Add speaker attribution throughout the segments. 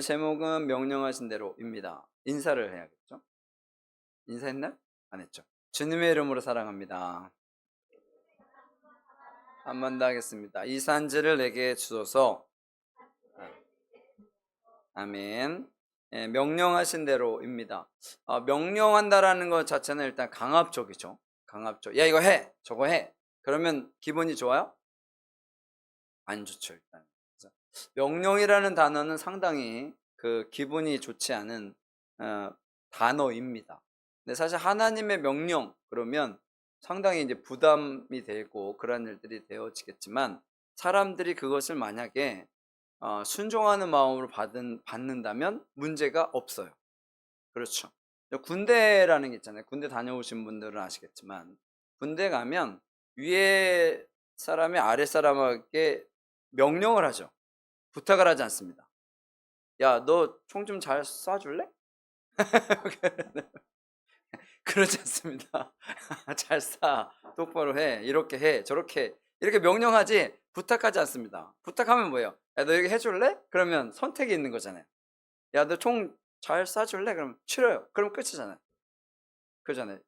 Speaker 1: 제목은 명령하신 대로입니다. 인사를 해야겠죠? 인사했나? 안 했죠? 주님의 이름으로 사랑합니다. 한 번 더 하겠습니다. 이 산지를 내게 주소서. 아멘. 예, 명령하신 대로입니다. 명령한다라는 것 자체는 일단 강압적이죠. 강압적. 야, 이거 해, 저거 해. 그러면 기분이 좋아요? 안 좋죠, 일단. 그래서 명령이라는 단어는 상당히 그 기분이 좋지 않은 단어입니다. 근데 사실 하나님의 명령 그러면 상당히 이제 부담이 되고 그런 일들이 되어지겠지만, 사람들이 그것을 만약에 순종하는 마음으로 받는다면 문제가 없어요. 그렇죠. 군대라는 게 있잖아요. 군대 다녀오신 분들은 아시겠지만, 군대 가면 위에 사람이 아래 사람에게 명령을 하죠. 부탁을 하지 않습니다. 야, 너 총 좀 잘 쏴줄래? 그러지 않습니다. 잘 쏴, 똑바로 해, 이렇게 해, 저렇게 해. 이렇게 명령하지 부탁하지 않습니다. 부탁하면 뭐예요? 야, 너 여기 해줄래? 그러면 선택이 있는 거잖아요. 야, 너 총 잘 쏴줄래? 그러면 싫어요. 그럼 끝이잖아요. 그러잖아요.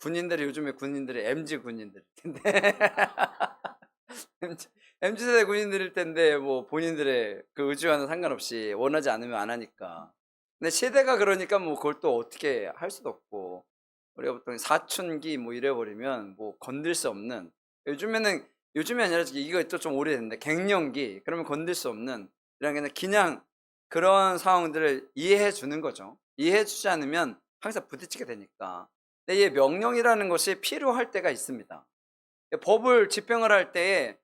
Speaker 1: 요즘에 군인들이 MG 군인들일 텐데 MZ세대 군인들일 텐데, 뭐 본인들의 그 의지와는 상관없이 원하지 않으면 안 하니까. 근데 세대가 그러니까 뭐 그걸 또 어떻게 할 수도 없고, 우리가 보통 사춘기 뭐 이래버리면 뭐 건들 수 없는, 요즘이 아니라 이거 또 좀 오래됐는데 갱년기, 그러면 건들 수 없는 이런 그냥 그런 상황들을 이해해 주는 거죠. 이해해 주지 않으면 항상 부딪히게 되니까. 근데 이 명령이라는 것이 필요할 때가 있습니다. 법을 집행을 할 때에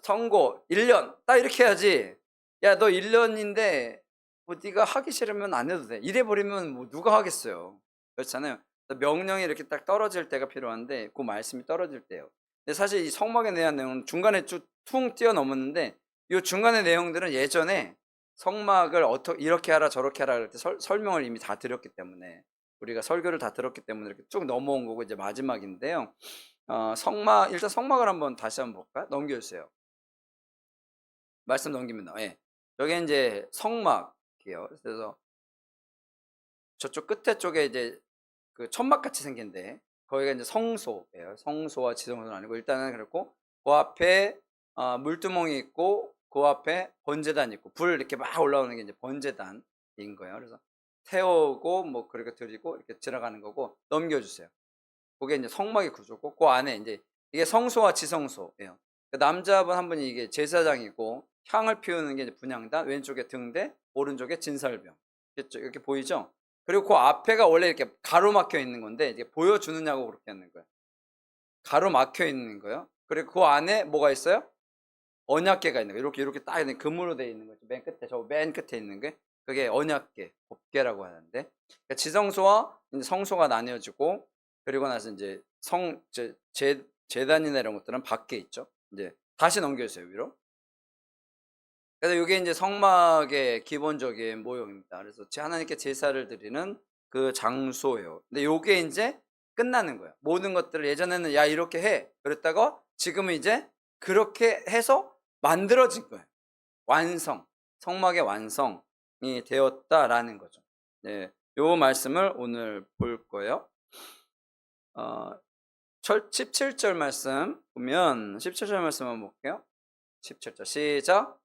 Speaker 1: 선고 1년 딱 이렇게 해야지. 야, 너 1년인데 뭐 네가 하기 싫으면 안 해도 돼, 이래 버리면 뭐 누가 하겠어요. 그렇잖아요. 명령이 이렇게 딱 떨어질 때가 필요한데, 그 말씀이 떨어질 때요. 근데 사실 이 성막에 대한 내용은 중간에 퉁 뛰어넘었는데, 이 중간의 내용들은 예전에 성막을 어떻게 이렇게 하라 저렇게 하라 그럴 때 설명을 이미 다 드렸기 때문에, 우리가 설교를 다 들었기 때문에 이렇게 쭉 넘어온 거고, 이제 마지막인데요. 일단 성막을 한번 다시 한번 볼까요? 넘겨주세요. 말씀 넘깁니다. 예. 여기 이제 성막이에요. 그래서 저쪽 끝에 쪽에 이제 그 천막 같이 생긴데, 거기가 이제 성소예요. 성소와 지성소는 아니고, 일단은 그렇고, 그 앞에 물두멍이 있고, 그 앞에 번제단이 있고, 불 이렇게 막 올라오는 게 이제 번제단인 거예요. 그래서 태우고 뭐 그렇게 드리고 이렇게 지나가는 거고, 넘겨주세요. 그게 이제 성막의 구조고, 그 안에 이제 이게 성소와 지성소예요. 남자분 한 분이 이게 제사장이고, 향을 피우는 게 이제 분향단, 왼쪽에 등대, 오른쪽에 진설병. 이렇게 보이죠? 그리고 그 앞에가 원래 이렇게 가로막혀 있는 건데, 이게 보여주느냐고 그렇게 하는 거예요. 가로막혀 있는 거예요. 그리고 그 안에 뭐가 있어요? 언약궤가 있는 거예요. 이렇게 딱 금으로 되어 있는 거죠. 맨 끝에 있는 게 그게 언약궤, 법궤라고 하는데, 그러니까 지성소와 성소가 나뉘어지고, 그리고 나서 이제 제단이나 이런 것들은 밖에 있죠. 이제 다시 넘겨주세요, 위로. 그래서 이게 이제 성막의 기본적인 모형입니다. 그래서 하나님께 제사를 드리는 그 장소예요. 근데 이게 이제 끝나는 거예요. 모든 것들을 예전에는 야, 이렇게 해 그랬다가, 지금은 이제 그렇게 해서 만들어진 거예요. 성막의 완성이 되었다라는 거죠. 네, 요 말씀을 오늘 볼 거예요. 17절 말씀 보면, 17절 말씀 한번 볼게요. 17절 시작.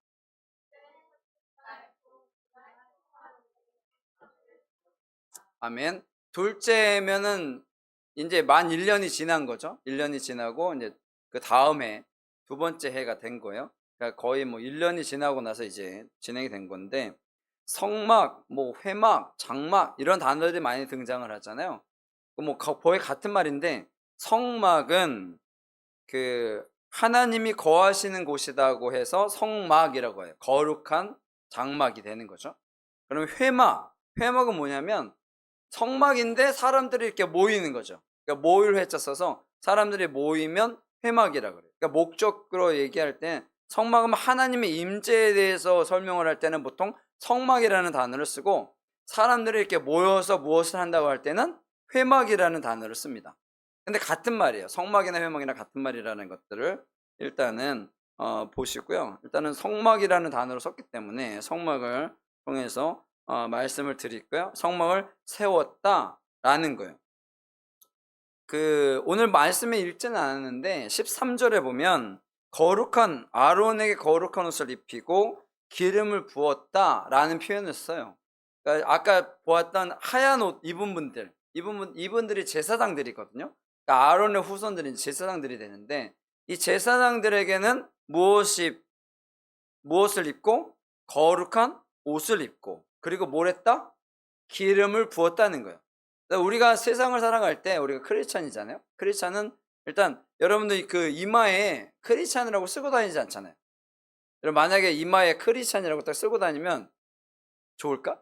Speaker 1: 아멘. 둘째면은 이제 만 1년이 지난 거죠. 1년이 지나고 이제 그 다음에 두 번째 해가 된 거예요. 그러니까 거의 뭐 1년이 지나고 나서 이제 진행이 된 건데, 성막, 뭐 회막, 장막 이런 단어들이 많이 등장을 하잖아요. 뭐 거의 같은 말인데, 성막은 그 하나님이 거하시는 곳이라고 해서 성막이라고 해요. 거룩한 장막이 되는 거죠. 그러면 회막은 뭐냐면 성막인데 사람들이 이렇게 모이는 거죠. 그러니까 모일 회자 써서 사람들이 모이면 회막이라고 그래요. 그러니까 목적으로 얘기할 때, 성막은 하나님의 임재에 대해서 설명을 할 때는 보통 성막이라는 단어를 쓰고, 사람들이 이렇게 모여서 무엇을 한다고 할 때는 회막이라는 단어를 씁니다. 근데 같은 말이에요. 성막이나 회막이나 같은 말이라는 것들을 일단은 보시고요. 일단은 성막이라는 단어를 썼기 때문에 성막을 통해서 말씀을 드리고요. 성막을 세웠다라는 거예요. 오늘 말씀에 읽지는 않았는데 13절에 보면 아론에게 거룩한 옷을 입히고 기름을 부었다라는 표현을 써요. 그러니까 아까 보았던 하얀 옷 입은 분들, 이분들이 제사장들이거든요. 그러니까 아론의 후손들이 제사장들이 되는데, 이 제사장들에게는 무엇을 입고? 거룩한 옷을 입고, 그리고 뭘 했다? 기름을 부었다는 거예요. 우리가 세상을 살아갈 때 우리가 크리스찬이잖아요. 크리스찬은 일단 여러분들 그 이마에 크리스찬이라고 쓰고 다니지 않잖아요. 여러분 만약에 이마에 크리스찬이라고 딱 쓰고 다니면 좋을까?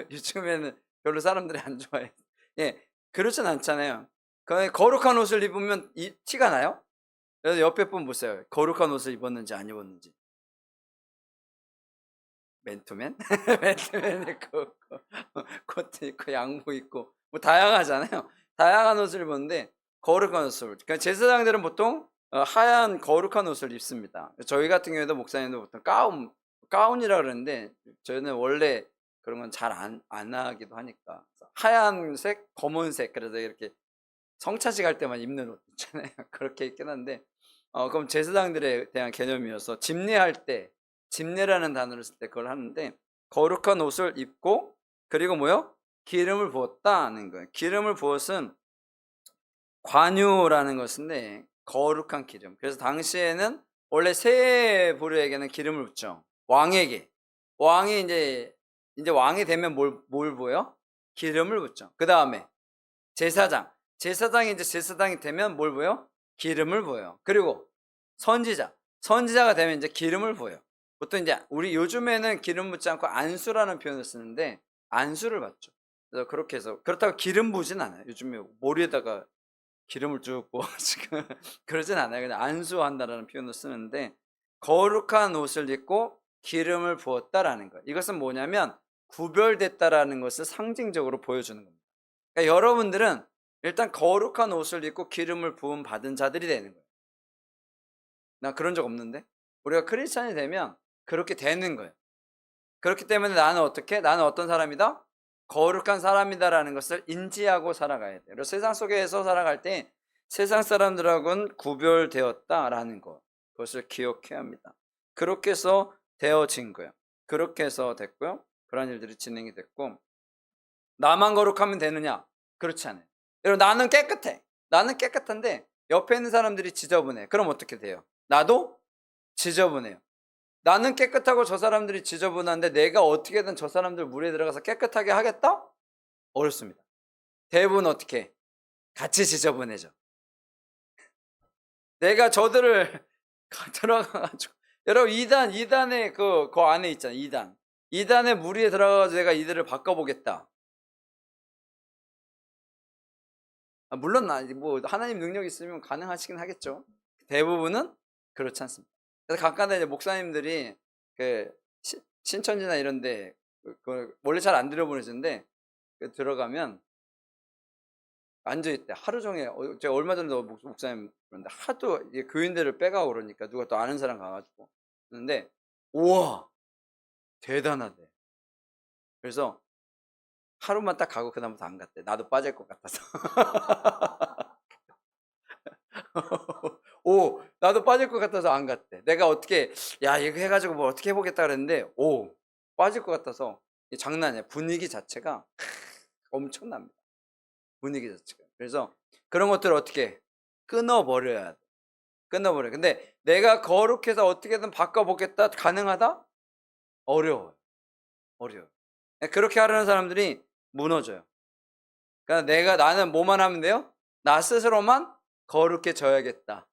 Speaker 1: 요즘에는 별로 사람들이 안 좋아해. 예, 그렇진 않잖아요. 거룩한 옷을 입으면 티가 나요? 그래서 옆에 분 보세요. 거룩한 옷을 입었는지 안 입었는지. 맨투맨? 맨투맨 입고 코트 입고 양복 입고 뭐 다양하잖아요. 다양한 옷을 입었는데 거룩한 옷을, 그러니까 제사장들은 보통 하얀 거룩한 옷을 입습니다. 저희 같은 경우에도 목사님도 보통 가운이라 그러는데 저희는 원래 그런 건 잘 안 하기도 하니까 하얀색, 검은색, 그래서 이렇게 성찬식 할 때만 입는 옷 있잖아요. 그렇게 입긴 한데 그럼 제사장들에 대한 개념이어서 집례할 때, 집례라는 단어를 쓸 때 그걸 하는데, 거룩한 옷을 입고 그리고 뭐요? 기름을 부었다는 거예요. 기름을 부었은 관유라는 것인데 거룩한 기름. 그래서 당시에는 원래 새 부류에게는 기름을 붓죠. 왕에게. 왕이 이제 왕이 되면 뭘 부어요? 기름을 붓죠. 그 다음에 제사장이 이제 제사장이 되면 뭘 부어요? 기름을 부어요. 그리고 선지자가 되면 이제 기름을 부어요. 보통 이제 우리 요즘에는 기름 붓지 않고 안수라는 표현을 쓰는데 안수를 받죠. 그래서 그렇게 해서, 그렇다고 기름 부진 않아요. 요즘에 머리에다가 기름을 쭉 부어가지고 그러진 않아요. 그냥 안수한다라는 표현을 쓰는데, 거룩한 옷을 입고 기름을 부었다라는 거예요. 이것은 뭐냐면 구별됐다라는 것을 상징적으로 보여주는 겁니다. 그러니까 여러분들은 일단 거룩한 옷을 입고 기름을 부음 받은 자들이 되는 거예요. 나 그런 적 없는데? 우리가 크리스찬이 되면 그렇게 되는 거예요. 그렇기 때문에 나는 어떤 사람이다? 거룩한 사람이다라는 것을 인지하고 살아가야 돼요. 그래서 세상 속에서 살아갈 때 세상 사람들하고는 구별되었다라는 것, 그것을 기억해야 합니다. 그렇게 해서 되어진 거예요. 그렇게 해서 됐고요. 그런 일들이 진행이 됐고, 나만 거룩하면 되느냐? 그렇지 않아요. 여러분, 나는 깨끗한데 옆에 있는 사람들이 지저분해. 그럼 어떻게 돼요? 나도 지저분해요. 나는 깨끗하고 저 사람들이 지저분한데 내가 어떻게든 저 사람들 물에 들어가서 깨끗하게 하겠다? 어렵습니다. 대부분 어떻게? 같이 지저분해져. 내가 저들을 들어가가지고, 여러분, 2단에 그 안에 있잖아요. 2단에 물에 들어가서 내가 이들을 바꿔보겠다. 물론 뭐 하나님 능력이 있으면 가능하시긴 하겠죠. 대부분은 그렇지 않습니다. 그래서 가끔가다 이제 목사님들이 그 신천지나 이런데 원래 잘 안 들여보내는데 들어가면 앉아있대. 하루 종일. 제가 얼마 전에도 목사님 그런데 하도 교인들을 빼가고 그러니까 누가 또 아는 사람 가가지고 그런데, 우와 대단하대. 그래서 하루만 딱 가고 그다음부터 안 갔대. 나도 빠질 것 같아서. 나도 빠질 것 같아서 안 갔대. 내가 어떻게, 야 이거 해가지고 뭐 어떻게 해보겠다 그랬는데 빠질 것 같아서. 장난이야. 분위기 자체가 엄청납니다. 분위기 자체가. 그래서 그런 것들을 어떻게 끊어버려야 돼. 근데 내가 거룩해서 어떻게든 바꿔보겠다, 가능하다? 어려워요. 그렇게 하려는 사람들이 무너져요. 그러니까 나는 뭐만 하면 돼요? 나 스스로만 거룩해져야겠다.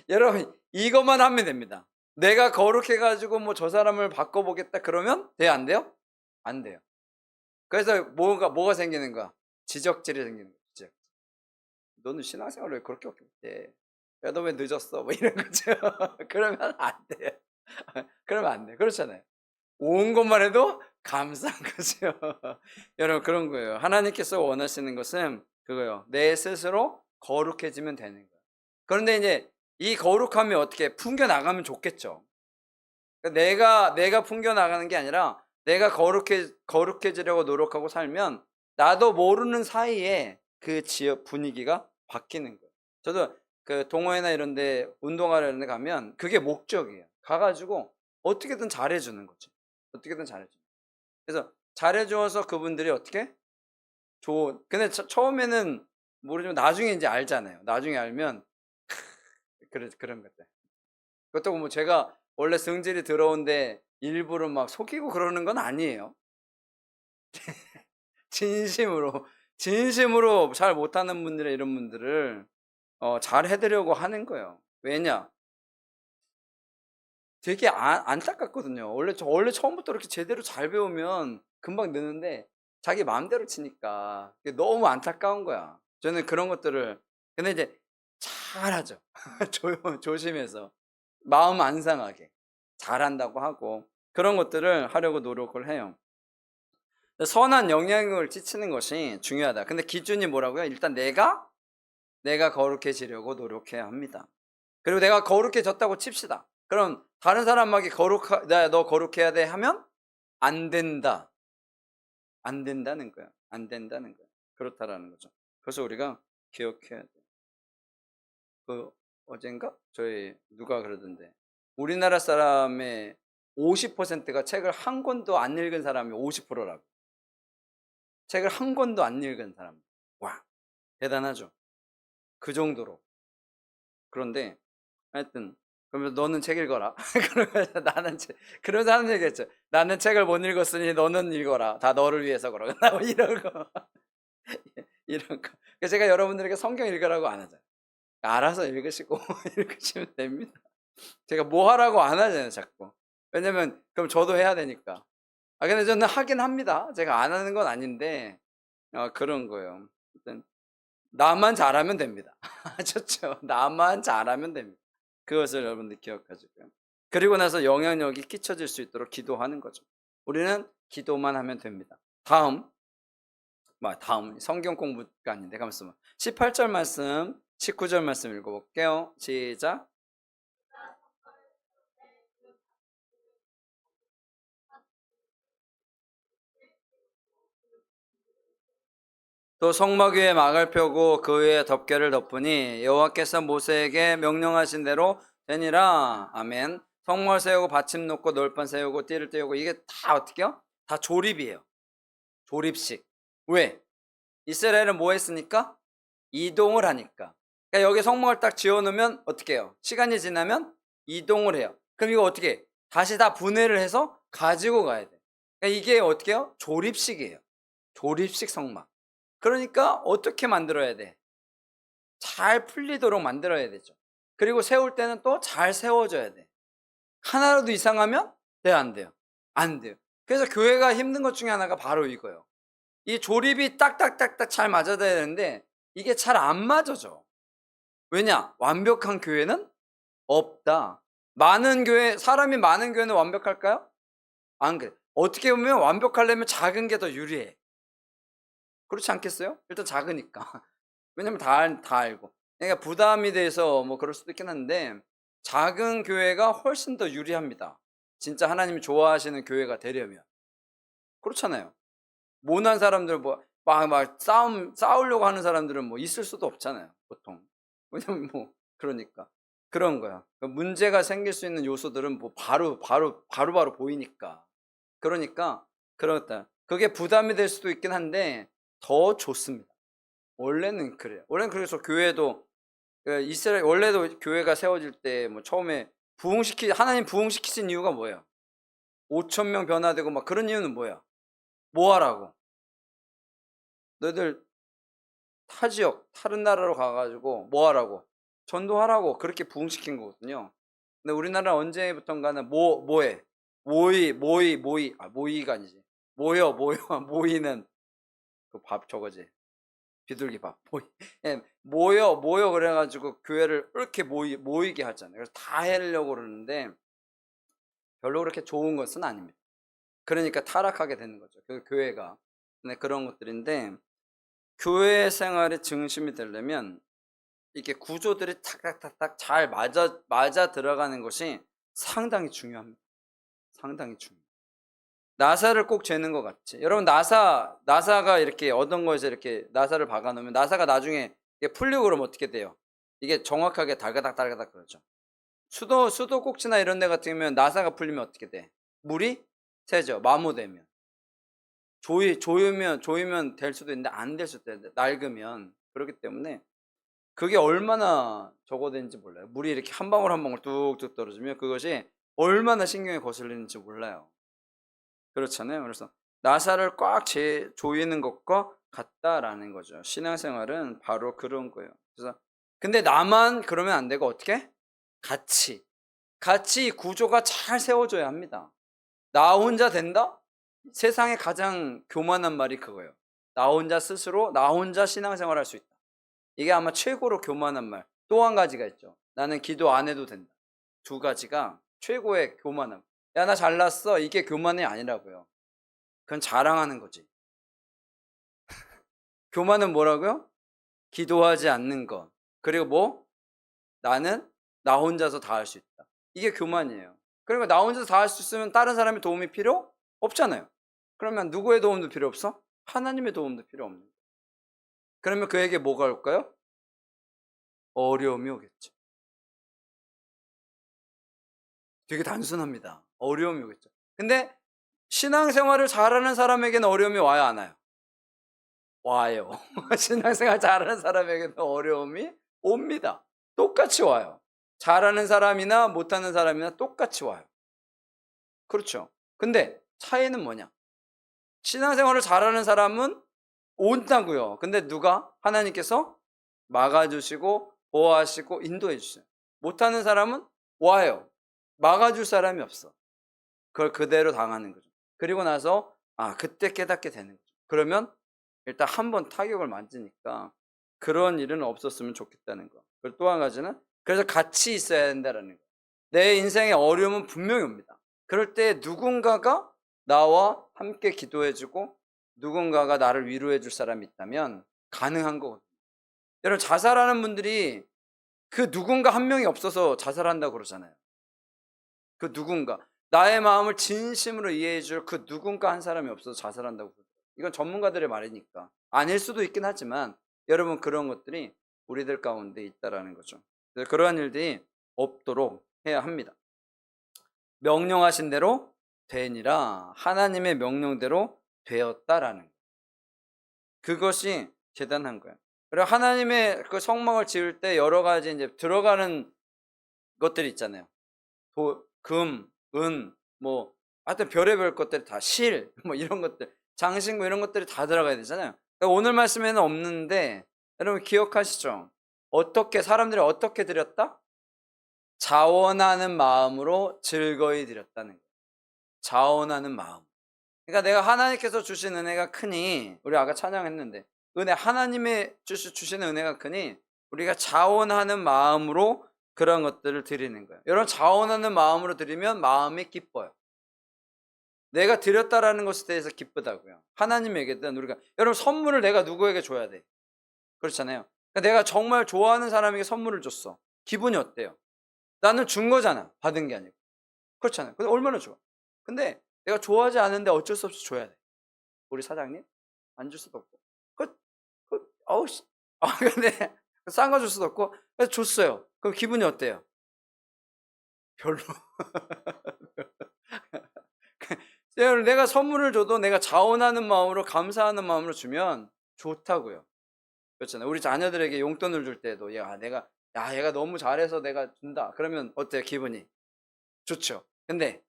Speaker 1: 여러분, 이것만 하면 됩니다. 내가 거룩해가지고 뭐 저 사람을 바꿔보겠다 그러면 돼요, 안 돼요? 안 돼요. 그래서 뭐가 생기는 거야? 지적질이 생기는 거야. 지적질. 너는 신앙생활을 왜 그렇게 못해? 야, 너 왜 늦었어? 뭐 이런 거죠. 그러면 안 돼요. 그러면 안 돼. 그렇잖아요. 온 것만 해도 감사한 거죠. 여러분, 그런 거예요. 하나님께서 원하시는 것은 그거예요. 내 스스로 거룩해지면 되는 거예요. 그런데 이제 이 거룩함이 어떻게 풍겨 나가면 좋겠죠. 그러니까 내가 풍겨 나가는 게 아니라 내가 거룩해지려고 노력하고 살면 나도 모르는 사이에 그 지역 분위기가 바뀌는 거예요. 저도 그 동호회나 이런 데 운동하러 이런 데 가면 그게 목적이에요. 가 가지고 어떻게든 잘해 주는 거죠. 어떻게든 잘해 주는. 그래서 잘해 줘서 그분들이 어떻게 좋은, 근데 처음에는 모르지만 나중에 이제 알잖아요. 나중에 알면 그런 것들. 그것도 뭐 제가 원래 성질이 더러운데 일부러 막 속이고 그러는 건 아니에요. 진심으로, 진심으로 잘 못하는 분들의 이런 분들을 잘 해 드리려고 하는 거예요. 왜냐? 되게 안타깝거든요. 원래 처음부터 이렇게 제대로 잘 배우면 금방 느는데 자기 마음대로 치니까 그게 너무 안타까운 거야. 저는 그런 것들을, 근데 이제 잘하죠. 조심해서 마음 안 상하게 잘한다고 하고 그런 것들을 하려고 노력을 해요. 선한 영향력을 끼치는 것이 중요하다. 근데 기준이 뭐라고요? 일단 내가 거룩해지려고 노력해야 합니다. 그리고 내가 거룩해졌다고 칩시다. 그럼 다른 사람에게 너 거룩해야 돼 하면 안 된다. 안 된다는 거야. 안 된다는 거야. 그렇다라는 거죠. 그래서 우리가 기억해야 돼. 그 어젠가 저희 누가 그러던데 우리나라 사람의 50%가 책을 한 권도 안 읽은 사람이 50%라고. 책을 한 권도 안 읽은 사람. 와, 대단하죠. 그 정도로. 그런데 하여튼 그러면 너는 책 읽어라. 그러면서 그러면서 하는 얘기했죠. 나는 책을 못 읽었으니 너는 읽어라. 다 너를 위해서 그러고 뭐 이런 거. 이런 거. 그래서 제가 여러분들에게 성경 읽으라고 안 하잖아요. 알아서 읽으시고 읽으시면 됩니다. 제가 뭐 하라고 안 하잖아요, 자꾸. 왜냐면 그럼 저도 해야 되니까. 근데 저는 하긴 합니다. 제가 안 하는 건 아닌데 그런 거예요. 일단 나만 잘하면 됩니다. 아셨죠? 나만 잘하면 됩니다. 그것을 여러분들 기억하시고요. 그리고 나서 영향력이 끼쳐질 수 있도록 기도하는 거죠. 우리는 기도만 하면 됩니다. 다음 성경 공부가 아닌데 가만있어 봐. 18절 말씀, 19절 말씀 읽어볼게요. 시작. 또 성막 위에 막을 펴고 그 위에 덮개를 덮으니 여호와께서 모세에게 명령하신 대로 되니라. 아멘. 성막을 세우고 받침 놓고 널판 세우고 띠를 떼우고 이게 다 어떻게요? 다 조립이에요. 조립식. 왜? 이스라엘은 뭐 했으니까? 이동을 하니까. 그러니까 여기 성막을 딱 지어놓으면 어떻게 해요? 시간이 지나면 이동을 해요. 그럼 이거 어떻게 해? 다시 다 분해를 해서 가지고 가야 돼. 그러니까 이게 어떻게 해요? 조립식이에요. 조립식 성막. 그러니까 어떻게 만들어야 돼? 잘 풀리도록 만들어야 되죠. 그리고 세울 때는 또 잘 세워져야 돼. 하나라도 이상하면 돼요, 안 돼요? 안 돼요. 그래서 교회가 힘든 것 중에 하나가 바로 이거예요. 이 조립이 딱딱딱딱 잘 맞아야 되는데 이게 잘 안 맞아져. 왜냐? 완벽한 교회는 없다. 사람이 많은 교회는 완벽할까요? 안 그래. 어떻게 보면 완벽하려면 작은 게 더 유리해. 그렇지 않겠어요? 일단 작으니까. 왜냐면 다 알고. 그러니까 부담이 돼서 뭐 그럴 수도 있긴 한데 작은 교회가 훨씬 더 유리합니다. 진짜 하나님이 좋아하시는 교회가 되려면. 그렇잖아요. 모난 사람들 싸우려고 하는 사람들은 뭐 있을 수도 없잖아요, 보통. 왜냐면 뭐 그러니까. 그런 거야. 문제가 생길 수 있는 요소들은 뭐 바로 보이니까. 그러니까 그렇다. 그게 부담이 될 수도 있긴 한데 더 좋습니다. 원래는 그래요. 원래는 그래서 교회도 이스라엘 원래도 교회가 세워질 때 뭐 처음에 하나님 부흥시키신 이유가 뭐예요? 5천 명 변화되고 막 그런 이유는 뭐야? 뭐 하라고? 너희들 타 지역 다른 나라로 가 가지고 뭐 하라고? 전도하라고 그렇게 부흥시킨 거거든요. 근데 우리나라는 언제부턴가는 뭐해? 모이가 아니지. 모여 모이는 그 밥 저거지. 비둘기 밥. 예, 모여 그래 가지고 교회를 이렇게 모이게 하잖아요. 그래서 다 하려고 그러는데 별로 그렇게 좋은 것은 아닙니다. 그러니까 타락하게 되는 거죠. 그 교회가. 네, 그런 것들인데 교회 생활의 중심이 되려면 이렇게 구조들이 탁탁탁탁 잘 맞아 들어가는 것이 상당히 중요합니다. 상당히 중요해요. 나사를 꼭 재는 것 같지. 여러분 나사가 이렇게 어떤 거에서 이렇게 나사를 박아 놓으면 나사가 나중에 이게 풀리고 그러면 어떻게 돼요? 이게 정확하게 달가닥 그러죠. 수도꼭지나 이런 데 같은 경우면 나사가 풀리면 어떻게 돼? 물이 새죠. 마모되면. 조이면 될 수도 있는데 안 될 수도 있는데 낡으면. 그렇기 때문에 그게 얼마나 적어되는지 몰라요. 물이 이렇게 한 방울 한 방울 뚝뚝 떨어지면 그것이 얼마나 신경에 거슬리는지 몰라요. 그렇잖아요. 그래서 나사를 꽉 조이는 것과 같다라는 거죠. 신앙생활은 바로 그런 거예요. 그래서 근데 나만 그러면 안 되고 어떻게? 같이 이 구조가 잘 세워져야 합니다. 나 혼자 된다? 세상에 가장 교만한 말이 그거예요. 나 혼자 스스로 나 혼자 신앙생활 할 수 있다. 이게 아마 최고로 교만한 말. 또 한 가지가 있죠. 나는 기도 안 해도 된다. 두 가지가 최고의 교만함. 야, 나 잘났어. 이게 교만이 아니라고요. 그건 자랑하는 거지. 교만은 뭐라고요? 기도하지 않는 것. 그리고 뭐? 나는 나 혼자서 다 할 수 있다. 이게 교만이에요. 그러니까 나 혼자서 다 할 수 있으면 다른 사람의 도움이 필요 없잖아요. 그러면 누구의 도움도 필요 없어? 하나님의 도움도 필요 없는 거예요. 그러면 그에게 뭐가 올까요? 어려움이 오겠죠. 되게 단순합니다. 어려움이 오겠죠. 근데 신앙생활을 잘하는 사람에게는 어려움이 와요, 안 와요? 와요. 신앙생활 잘하는 사람에게는 어려움이 옵니다. 똑같이 와요. 잘하는 사람이나 못하는 사람이나 똑같이 와요. 그렇죠. 근데 차이는 뭐냐? 신앙생활을 잘하는 사람은 온다고요. 근데 누가? 하나님께서 막아주시고 보호하시고 인도해 주세요. 못하는 사람은 와요. 막아줄 사람이 없어. 그걸 그대로 당하는 거죠. 그리고 나서 그때 깨닫게 되는 거죠. 그러면 일단 한 번 타격을 맞으니까 그런 일은 없었으면 좋겠다는 거. 그리고 또 한 가지는 그래서 같이 있어야 된다는 거. 내 인생에 어려움은 분명히 옵니다. 그럴 때 누군가가 나와 함께 기도해 주고 누군가가 나를 위로해 줄 사람이 있다면 가능한 거거든요. 여러분 자살하는 분들이 그 누군가 한 명이 없어서 자살한다고 그러잖아요. 그 누군가 나의 마음을 진심으로 이해해 줄 그 누군가 한 사람이 없어서 자살한다고 그러더라고요. 이건 전문가들의 말이니까 아닐 수도 있긴 하지만 여러분 그런 것들이 우리들 가운데 있다라는 거죠. 그래서 그러한 일들이 없도록 해야 합니다. 명령하신 대로 되니라. 하나님의 명령대로 되었다라는 거. 그것이 대단한 거예요. 그리고 하나님의 그 성막을 지을 때 여러 가지 이제 들어가는 것들이 있잖아요. 금, 은, 뭐 하여튼 별의별 것들이 다 실, 뭐 이런 것들, 장신구 이런 것들이 다 들어가야 되잖아요. 그러니까 오늘 말씀에는 없는데 여러분 기억하시죠? 어떻게 사람들이 어떻게 드렸다? 자원하는 마음으로 즐거이 드렸다는 거예요. 자원하는 마음. 그러니까 내가 하나님께서 주신 은혜가 크니 우리 아까 찬양했는데 은혜 하나님의 주시는 은혜가 크니 우리가 자원하는 마음으로 그런 것들을 드리는 거예요. 여러분 자원하는 마음으로 드리면 마음이 기뻐요. 내가 드렸다라는 것에 대해서 기쁘다고요. 하나님에게든 우리가 여러분 선물을 내가 누구에게 줘야 돼? 그렇잖아요. 그러니까 내가 정말 좋아하는 사람에게 선물을 줬어. 기분이 어때요? 나는 준 거잖아. 받은 게 아니고. 그렇잖아요. 근데 얼마나 좋아. 근데 내가 좋아하지 않은데 어쩔 수 없이 줘야 돼. 우리 사장님 안 줄 수도 없고. 어우 씨. 근데 싼 거 줄 수도 없고. 그래서 줬어요. 그럼 기분이 어때요? 별로. 내가 선물을 줘도 내가 자원하는 마음으로 감사하는 마음으로 주면 좋다고요. 그렇잖아요. 우리 자녀들에게 용돈을 줄 때도 얘가 너무 잘해서 내가 준다. 그러면 어때요? 기분이 좋죠. 근데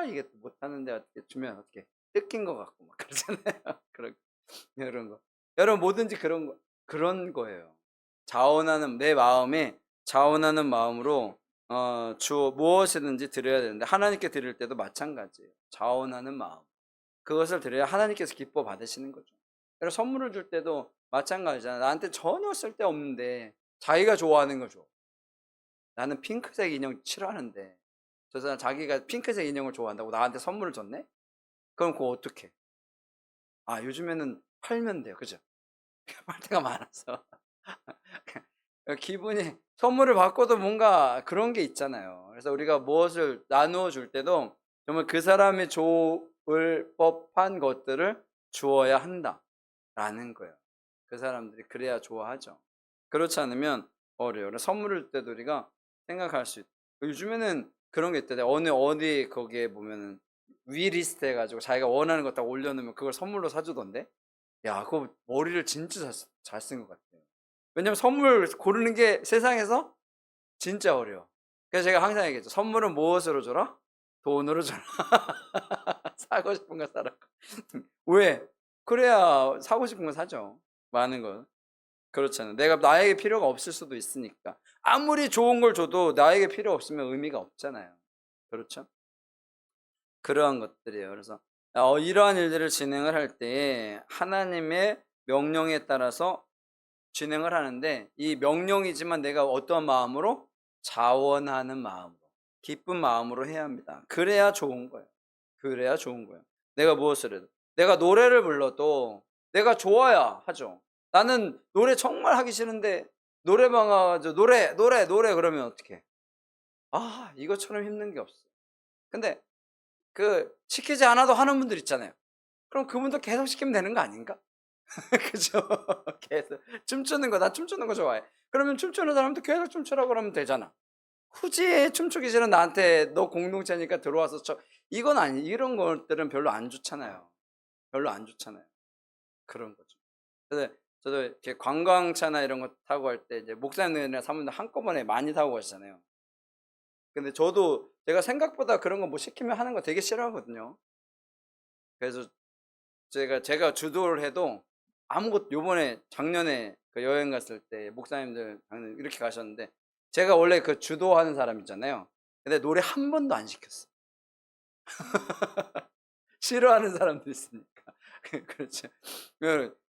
Speaker 1: 이게 못하는데 어떻게 주면 어떻게 뜯긴 것 같고 막 그러잖아요. 그런 거. 여러분 뭐든지 그런 거예요. 자원하는 내 마음에 자원하는 마음으로 무엇이든지 드려야 되는데 하나님께 드릴 때도 마찬가지예요. 자원하는 마음. 그것을 드려야 하나님께서 기뻐 받으시는 거죠. 그래서 선물을 줄 때도 마찬가지잖아. 나한테 전혀 쓸데없는데 자기가 좋아하는 걸 줘. 나는 핑크색 인형 싫어하는데 저 사람 자기가 핑크색 인형을 좋아한다고 나한테 선물을 줬네? 그럼 그거 어떡해? 요즘에는 팔면 돼요. 그죠? 팔 때가 많아서. 기분이 선물을 받고도 뭔가 그런 게 있잖아요. 그래서 우리가 무엇을 나누어 줄 때도 정말 그 사람이 좋을 법한 것들을 주어야 한다라는 거예요. 그 사람들이 그래야 좋아하죠. 그렇지 않으면 어려워요. 그래서 선물을 줄 때도 우리가 생각할 수 있 요즘에는 그런 게 있대요. 어디 거기에 보면은 위리스트 해 가지고 자기가 원하는 거 딱 올려 놓으면 그걸 선물로 사 주던데. 야 그거 머리를 진짜 잘 쓴 것 같아요. 왜냐면 선물 고르는 게 세상에서 진짜 어려워. 그래서 제가 항상 얘기했죠. "선물은 무엇으로 줘라? 돈으로 줘라." 사고 싶은 거 사라고. 왜? 그래야 사고 싶은 거 사죠. 많은 거. 그렇잖아요. 내가 나에게 필요가 없을 수도 있으니까. 아무리 좋은 걸 줘도 나에게 필요 없으면 의미가 없잖아요. 그렇죠? 그러한 것들이에요. 그래서 이러한 일들을 진행을 할 때 하나님의 명령에 따라서 진행을 하는데 이 명령이지만 내가 어떠한 마음으로? 자원하는 마음으로, 기쁜 마음으로 해야 합니다. 그래야 좋은 거예요. 그래야 좋은 거예요. 내가 무엇을 해도. 내가 노래를 불러도 내가 좋아야 하죠. 나는 노래 정말 하기 싫은데 노래방 가서 "노래, 노래, 노래." 그러면 어떡해. 이것처럼 힘든 게 없어. 근데 시키지 않아도 하는 분들 있잖아요. 그럼 그분도 계속 시키면 되는 거 아닌가? 그죠? 계속 춤추는 거, 나 춤추는 거 좋아해. 그러면 춤추는 사람도 계속 춤추라고 그러면 되잖아. 굳이 춤추기 싫은 나한테 "너 공동체니까 들어와서 춰." 이건 이런 것들은 별로 안 좋잖아요. 별로 안 좋잖아요. 그런 거죠. 그래서 저도 이렇게 관광차나 이런 거 타고 갈 때 이제 목사님들이나 사모님들 한꺼번에 많이 타고 가시잖아요. 근데 저도 제가 생각보다 그런 거 뭐 시키면 하는 거 되게 싫어하거든요. 그래서 제가 주도를 해도 아무것도 요번에 작년에 그 여행 갔을 때 목사님들 작년에 이렇게 가셨는데 제가 원래 그 주도하는 사람 있잖아요. 근데 노래 한 번도 안 시켰어요. 싫어하는 사람도 있으니까. 그렇죠.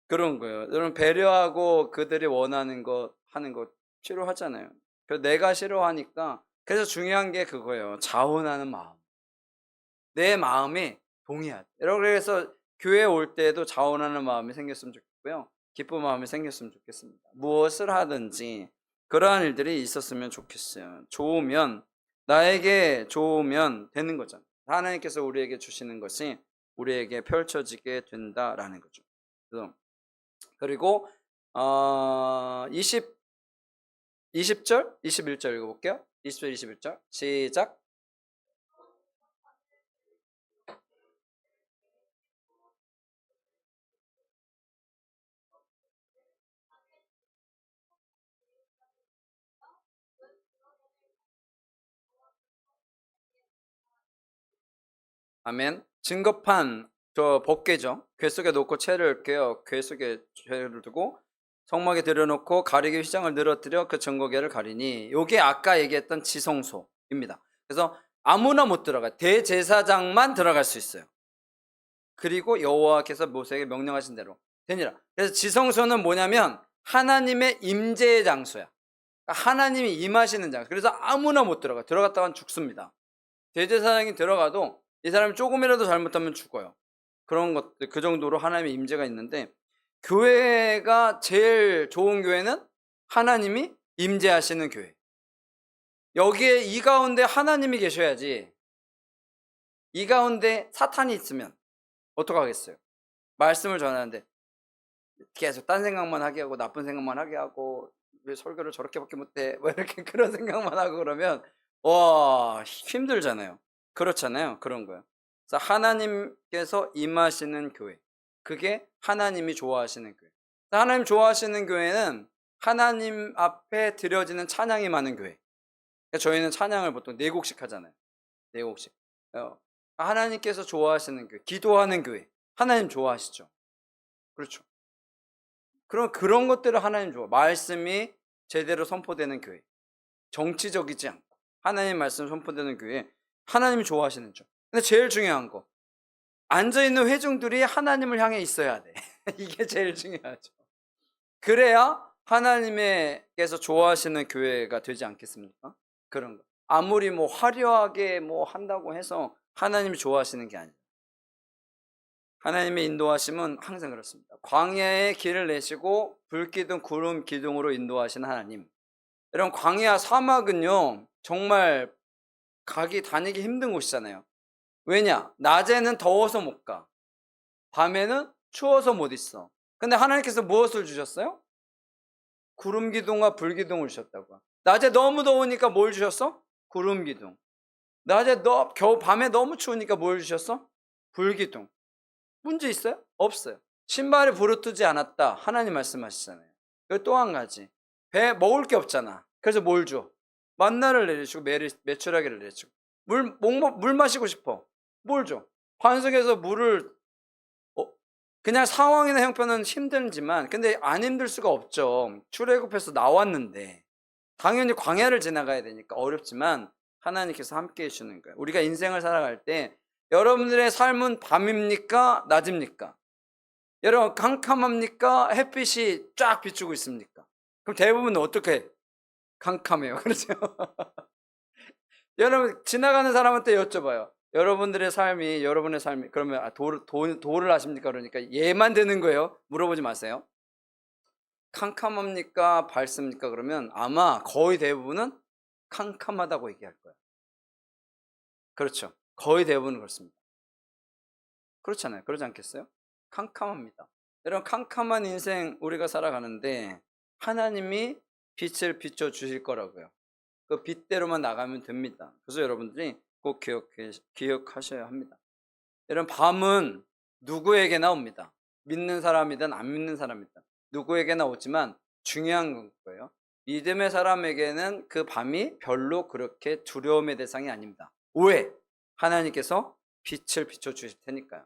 Speaker 1: 그런 거예요. 여러분 배려하고 그들이 원하는 것 하는 것 필요하잖아요. 내가 싫어하니까 그래서 중요한 게 그거예요. 자원하는 마음. 내 마음이 동의하죠. 여러분 그래서 교회에 올 때에도 자원하는 마음이 생겼으면 좋겠고요. 기쁜 마음이 생겼으면 좋겠습니다. 무엇을 하든지 그러한 일들이 있었으면 좋겠어요. 좋으면 나에게 좋으면 되는 거잖아요. 하나님께서 우리에게 주시는 것이 우리에게 펼쳐지게 된다라는 거죠. 그리고 20절, 21절 읽어볼게요. 20절, 21절 시작. 아멘. 증거판 저 법궤죠. 궤 속에 놓고 채를 깨어 궤 속에 죄를 두고 성막에 들여놓고 가리개 휘장을 늘어뜨려 그 증거궤를 가리니 요게 아까 얘기했던 지성소입니다. 그래서 아무나 못 들어가. 대제사장만 들어갈 수 있어요. 그리고 여호와께서 모세에게 명령하신 대로 되니라. 그래서 지성소는 뭐냐면 하나님의 임재의 장소야. 하나님이 임하시는 장소. 그래서 아무나 못 들어가. 들어갔다간 죽습니다. 대제사장이 들어가도 이 사람이 조금이라도 잘못하면 죽어요. 그런 것들 그 정도로 하나님의 임재가 있는데 교회가 제일 좋은 교회는 하나님이 임재하시는 교회. 여기에 이 가운데 하나님이 계셔야지. 이 가운데 사탄이 있으면 어떡하겠어요? 말씀을 전하는데 계속 딴 생각만 하게 하고 나쁜 생각만 하게 하고 왜 설교를 저렇게밖에 못해? 뭐 이렇게 그런 생각만 하고 그러면 와 힘들잖아요. 그렇잖아요. 그런 거예요. 그래서 하나님께서 임하시는 교회. 그게 하나님이 좋아하시는 교회. 하나님 좋아하시는 교회는 하나님 앞에 드려지는 찬양이 많은 교회. 그러니까 저희는 찬양을 보통 4곡씩 하잖아요. 4곡씩. 하나님께서 좋아하시는 교회, 기도하는 교회. 하나님 좋아하시죠. 그렇죠. 그런 것들을 하나님 좋아. 말씀이 제대로 선포되는 교회. 정치적이지 않고 하나님 말씀 선포되는 교회. 하나님이 좋아하시는 점. 근데 제일 중요한 거. 앉아있는 회중들이 하나님을 향해 있어야 돼. 이게 제일 중요하죠. 그래야 하나님께서 좋아하시는 교회가 되지 않겠습니까? 그런 거. 아무리 뭐 화려하게 뭐 한다고 해서 하나님이 좋아하시는 게 아니에요. 하나님의 인도하심은 항상 그렇습니다. 광야에 길을 내시고 불기둥 구름 기둥으로 인도하시는 하나님. 여러분 광야 사막은요 정말 다니기 힘든 곳이잖아요. 왜냐? 낮에는 더워서 못 가. 밤에는 추워서 못 있어. 근데 하나님께서 무엇을 주셨어요? 구름 기둥과 불 기둥을 주셨다고. 낮에 너무 더우니까 뭘 주셨어? 구름 기둥. 밤에 너무 추우니까 뭘 주셨어? 불 기둥. 문제 있어요? 없어요. 신발이 부르트지 않았다. 하나님 말씀하시잖아요. 그리고 또 한 가지. 배 먹을 게 없잖아. 그래서 뭘 줘? 만나를 내리시고 메추라기를 내리시고. 물 마시고 싶어. 뭘 줘? 반석에서 물을 그냥 상황이나 형편은 힘들지만 근데 안 힘들 수가 없죠. 출애굽해서 나왔는데 당연히 광야를 지나가야 되니까 어렵지만 하나님께서 함께 해주시는 거예요. 우리가 인생을 살아갈 때 여러분들의 삶은 밤입니까? 낮입니까? 여러분 캄캄합니까? 햇빛이 쫙 비추고 있습니까? 그럼 대부분 어떻게 캄캄해요. 그렇죠? 여러분 지나가는 사람한테 여쭤봐요. 여러분의 삶이 그러면 도를 아십니까? 그러니까 얘만 되는 거예요. 물어보지 마세요. 캄캄합니까? 밝습니까? 그러면 아마 거의 대부분은 캄캄하다고 얘기할 거예요. 그렇죠. 거의 대부분은 그렇습니다. 그렇잖아요. 그러지 않겠어요? 캄캄합니다. 여러분 캄캄한 인생 우리가 살아가는데 하나님이 빛을 비춰 주실 거라고요. 그 빛대로만 나가면 됩니다. 그래서 여러분들이 꼭 기억하셔야 합니다. 여러분 밤은 누구에게나 옵니다. 믿는 사람이든 안 믿는 사람이든 누구에게나 오지만 중요한 거예요. 믿음의 사람에게는 그 밤이 별로 그렇게 두려움의 대상이 아닙니다. 왜? 하나님께서 빛을 비춰주실 테니까요.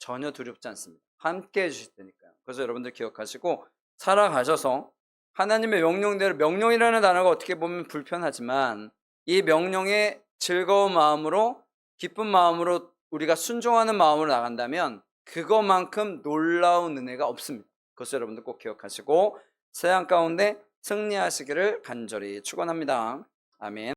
Speaker 1: 전혀 두렵지 않습니다. 함께 해주실 테니까요. 그래서 여러분들 기억하시고 살아가셔서 하나님의 명령대로, 명령이라는 단어가 어떻게 보면 불편하지만 이 명령에 즐거운 마음으로 기쁜 마음으로 우리가 순종하는 마음으로 나간다면 그것만큼 놀라운 은혜가 없습니다. 그것을 여러분들 꼭 기억하시고 세상 가운데 승리하시기를 간절히 축원합니다. 아멘.